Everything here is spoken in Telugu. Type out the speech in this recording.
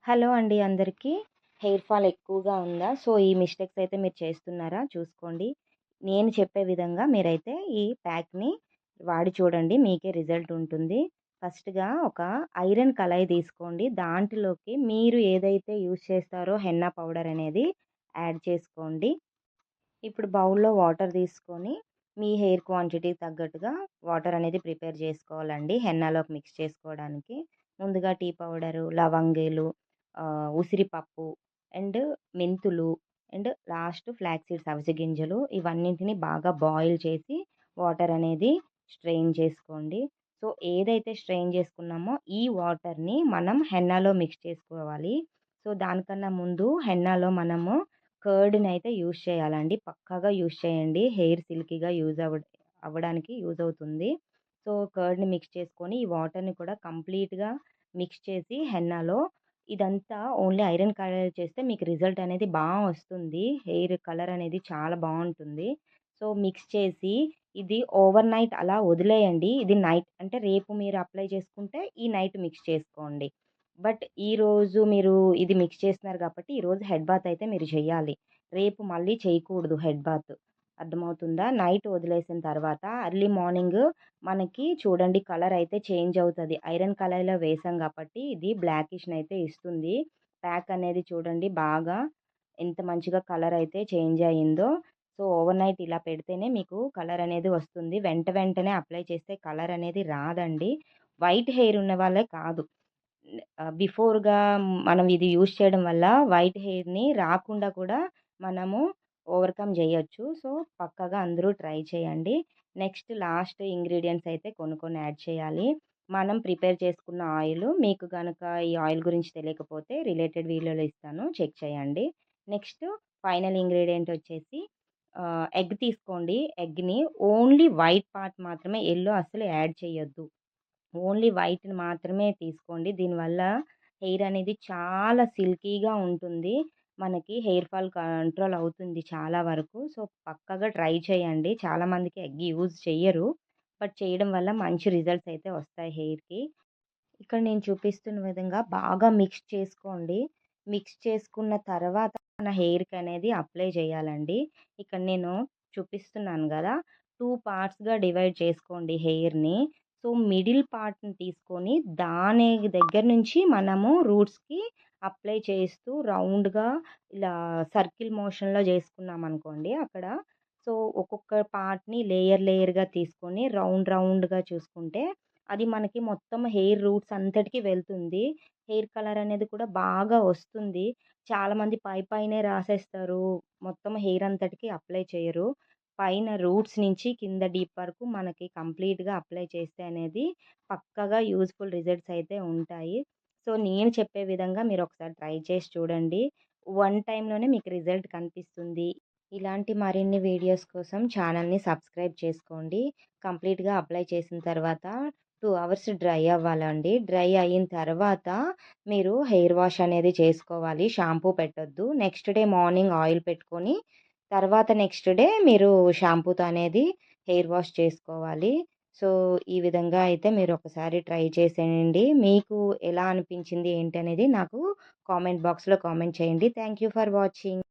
హలో అండి అందరికీ. హెయిర్ ఫాల్ ఎక్కువగా ఉందా? సో, ఈ మిస్టేక్స్ అయితే మీరు చేస్తున్నారా? చూసుకోండి. నేను చెప్పే విధంగా మీరైతే ఈ ప్యాక్‌ని వాడి చూడండి. మీకే రిజల్ట్ ఉంటుంది. ఫస్ట్‌గా ఒక ఐరన్ కళాయి తీసుకోండి. దాంట్లోకి మీరు ఏదైతే యూజ్ చేస్తారో హెన్నా పౌడర్ అనేది యాడ్ చేసుకోండి. ఇప్పుడు బౌల్‌లో వాటర్ తీసుకొని మీ హెయిర్ క్వాంటిటీకి తగ్గట్టుగా వాటర్ అనేది ప్రిపేర్ చేసుకోవాలండి. హెన్నాలోకి మిక్స్ చేసుకోవడానికి. ముందుగా టీ పౌడరు, లవంగీలు, ఉసిరిపప్పు అండ్ మెంతులు అండ్ లాస్ట్ ఫ్లాక్స్ సీడ్స్ అవిసె గింజలు ఇవన్నింటిని బాగా బాయిల్ చేసి వాటర్ అనేది స్ట్రెయిన్ చేసుకోండి. సో, ఏదైతే స్ట్రెయిన్ చేసుకున్నామో ఈ వాటర్‌ని మనం హెన్నాలో మిక్స్ చేసుకోవాలి. సో, దానికన్నా ముందు హెన్నాలో మనము కర్డ్‌నైతే యూజ్ చేయాలండి. పక్కాగా యూజ్ చేయండి. హెయిర్ సిల్కీగా అవ్వడానికి యూజ్ అవుతుంది. సో, కర్డ్‌ని మిక్స్ చేసుకొని ఈ వాటర్‌ని కూడా కంప్లీట్‌గా మిక్స్ చేసి హెన్నాలో ఇదంతా ఓన్లీ ఐరన్ కలర్ చేస్తే మీకు రిజల్ట్ అనేది వస్తుంది. హెయిర్ కలర్ అనేది చాలా బావుంటుంది. సో, మిక్స్ చేసి ఇది ఓవర్ నైట్ అలా వదిలేయండి. ఇది నైట్ అంటే రేపు మీరు అప్లై చేసుకుంటే ఈ నైట్ మిక్స్ చేసుకోండి. బట్ ఈరోజు మీరు ఇది మిక్స్ చేస్తున్నారు కాబట్టి ఈరోజు హెడ్ బాత్ అయితే మీరు చెయ్యాలి. రేపు మళ్ళీ చేయకూడదు హెడ్ బాత్. అర్థమవుతుందా? నైట్ వదిలేసిన తర్వాత ఎర్లీ మార్నింగ్ మనకి చూడండి కలర్ అయితే చేంజ్ అవుతది. ఐరన్ కలర్‌లో వేసాం కాబట్టి ఇది బ్లాకిష్‌నయితే ఇస్తుంది. ప్యాక్ అనేది చూడండి బాగా ఎంత మంచిగా కలర్ అయితే చేంజ్ అయిందో. సో, ఓవర్ నైట్ ఇలా పెడితేనే మీకు కలర్ అనేది వస్తుంది. వెంటనే అప్లై చేస్తే కలర్ అనేది రాదండి. వైట్ హెయిర్ ఉన్న వాళ్ళే కాదు. బిఫోర్‌గా మనం ఇది యూజ్ చేయడం వల్ల వైట్ హెయిర్‌ని రాకుండా కూడా మనము ఓవర్‌కమ్ జేయొచ్చు. సో, పక్కాగా అందరూ ట్రై చేయండి. నెక్స్ట్ లాస్ట్ ఇంగ్రీడియెంట్స్ అయితే కొన్ని యాడ్ చేయాలి. మనం ప్రిపేర్ చేసుకున్న ఆయిలు మీకు గనక ఈ ఆయిల్ గురించి తెలియకపోతే రిలేటెడ్ వీడియోలో ఇస్తాను. చెక్ చేయండి. నెక్స్ట్ ఫైనల్ ఇంగ్రీడియెంట్ వచ్చేసి ఎగ్ తీసుకోండి. ఎగ్‌ని ఓన్లీ వైట్ పార్ట్ మాత్రమే యెల్లో అస్సలు యాడ్ చేయొద్దు. ఓన్లీ వైట్‌ని మాత్రమే తీసుకోండి. దీనివల్ల హెయిర్ అనేది చాలా సిల్కీగా ఉంటుంది. మనకి హెయిర్ ఫాల్ కంట్రోల్ అవుతుంది చాలా వరకు. సో, పక్కాగా ట్రై చేయండి. చాలామందికి ఎగ్ యూజ్ చెయ్యరు. బట్ చేయడం వల్ల మంచి రిజల్ట్స్ అయితే వస్తాయి హెయిర్‌కి. ఇక్కడ నేను చూపిస్తున్న విధంగా బాగా మిక్స్ చేసుకోండి. మిక్స్ చేసుకున్న తర్వాత మన హెయిర్‌కి అనేది అప్లై చేయాలండి. ఇక్కడ నేను చూపిస్తున్నాను గదా! 2 పార్ట్స్‌గా డివైడ్ చేసుకోండి హెయిర్‌ని. సో, మిడిల్ పార్ట్‌ని తీసుకొని దాని దగ్గర నుంచి మనము రూట్స్‌కి అప్లై చేస్తూ రౌండ్‌గా ఇలా సర్కిల్ మోషన్‌లో చేసుకున్నామనుకోండి అక్కడ. సో, ఒక్కొక్క పార్ట్‌ని లేయర్‌గా తీసుకొని రౌండ్‌గా చూసుకుంటే అది మనకి మొత్తం హెయిర్ రూట్స్ అంతటికి వెళ్తుంది. హెయిర్ కలర్ అనేది కూడా బాగా వస్తుంది. చాలామంది పైనే రాసేస్తారు. మొత్తం హెయిర్ అంతటికి అప్లై చేయరు. పైన రూట్స్ నుంచి కింద డీప్ వరకు మనకి కంప్లీట్‌గా అప్లై చేస్తే అనేది పక్కాగా యూజ్‌ఫుల్ రిజల్ట్స్ అయితే ఉంటాయి. సో, నేను చెప్పే విధంగా మీరొకసారి ట్రై చేసి చూడండి. వన్ టైమ్‌లోనే మీకు రిజల్ట్ కనిపిస్తుంది. ఇలాంటి మరిన్ని వీడియోస్ కోసం ఛానల్‌ని సబ్స్క్రైబ్ చేసుకోండి. కంప్లీట్‌గా అప్లై చేసిన తర్వాత 2 అవర్స్ డ్రై అవ్వాలండి. డ్రై అయిన తర్వాత మీరు హెయిర్ వాష్ అనేది చేసుకోవాలి. షాంపూ పెట్టొద్దు. నెక్స్ట్ డే మార్నింగ్ ఆయిల్ పెట్టుకొని తర్వాత నెక్స్ట్ డే మీరు షాంపూతో అనేది హెయిర్ వాష్ చేసుకోవాలి. సో, ఈ విధంగా అయితే మీరు ఒకసారి ట్రై చేసేయండి. మీకు ఎలా అనిపించింది ఏంటి అనేది నాకు కామెంట్ బాక్స్‌లో కామెంట్ చేయండి. Thank you for watching.